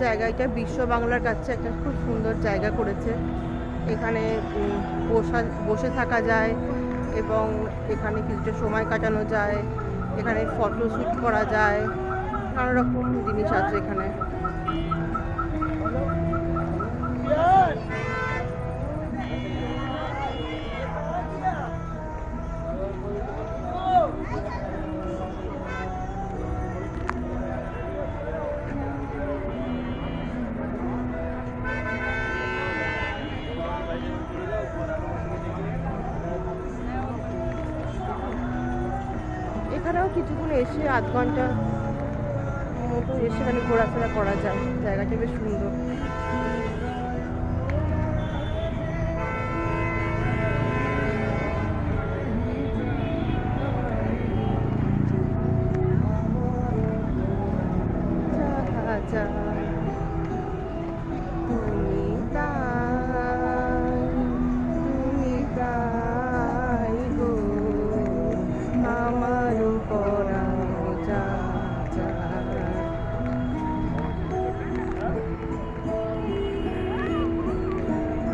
জায়গা, এটা বিশ্ব বাংলার কাছে একটা খুব সুন্দর জায়গা করেছে। এখানে বসে থাকা যায় এবং এখানে কিছুটা সময় কাটানো যায়, এখানে ফটোশ্যুট করা যায়, নানা রকম জিনিস আছে এখানে। এখানেও কিছুক্ষণ এসে আধ ঘন্টা মতো এসে মানে ঘোরাফেরা করা যায়, জায়গাটা বেশ সুন্দর।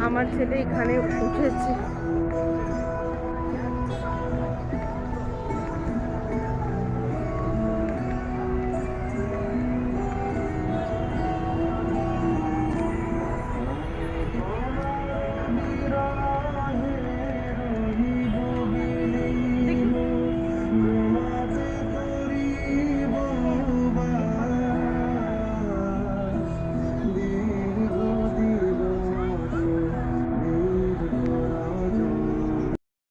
আমার ছেলে এখানে উঠেছে।